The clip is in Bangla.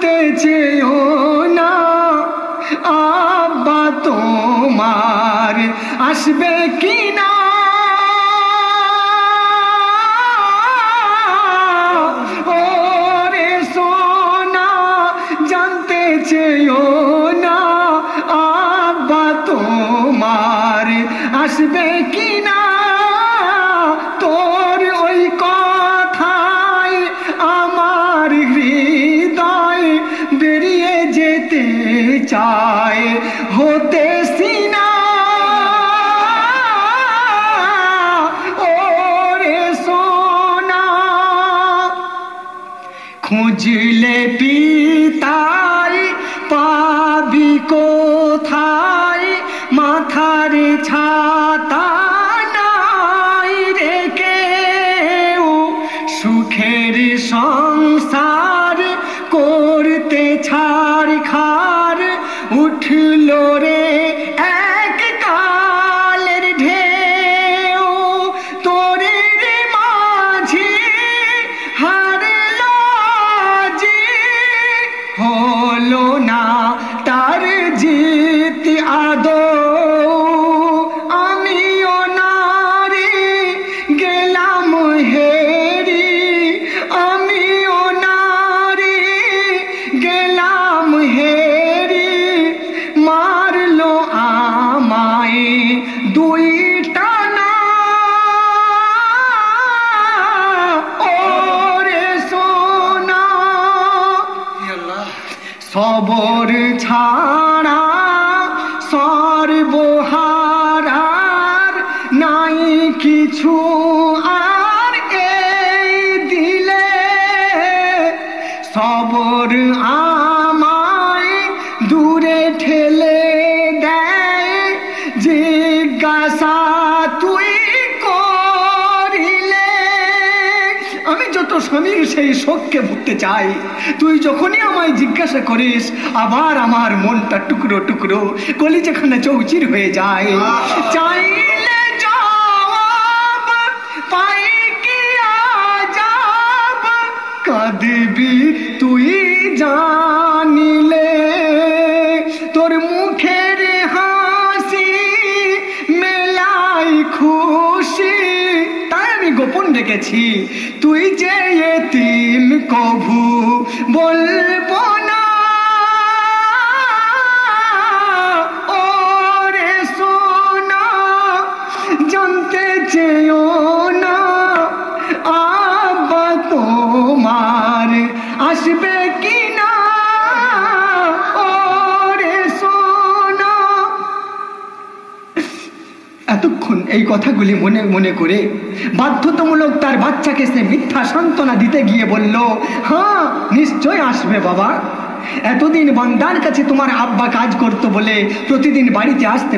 জানতে চেয়েও না আব্বা তোমার আসবে কিনা। ওরে সোনা জানতে চেয়েও না আব্বা তোমার আসবে কিনা। তোর ওই কথায় আমার হৃদয় বেরিয়ে যেতে চায় হতে সিনা। ওরে সোনা খুঁজলে পিতাই পাবি কোথায়, মাথার ছাতা নাই রেখে সুখের সংসার করতে ছাড় খার। উঠল রে এক কালের ঢেউ তোরের মাঝি হারলো জি, হলো না তার জিত আদৌ। আমিও নারী গেলাম হেরি, আমিও নারী গেলাম হেরি। মারলো আমায় দুই টানা। ওরে সোনা সবর ছাড়া সর্বহারার নাই কিছু আর এই দিলে। সবর আমায় দূরে ঠেলে দেয়, জিজ্ঞাসা তুই করিলে। আমি যত স্বামীর সেই শোককে ভুগতে চাই, তুই যখনই আমায় জিজ্ঞাসা করিস আবার আমার মনটা টুকরো টুকরো কলিজাখানা চৌচির হয়ে যায়। চাইলে জবাব পাই কি আজাব, কাঁদবি তুই জানিলে। তোর মুখের হাসি মেলাই খুশি, তাই আমি গোপন রেখেছি। তুই যে এতিম কভু বলবো না। ওরে সোনা জানতে চেয়েও না আব্বা তোমার আসবে কিনা। ওরে সোনা এতক্ষণ এই কথাগুলি মনে মনে করে বাধ্যতামূলক তার বাচ্চাকে সে মিথ্যা সান্ত্বনা দিতে গিয়ে বলল, হ্যাঁ নিশ্চয় আসবে বাবা। এতদিন বান্দার কাছে তোমার আব্বা কাজ করতো বলে প্রতিদিন বাড়িতে আসতে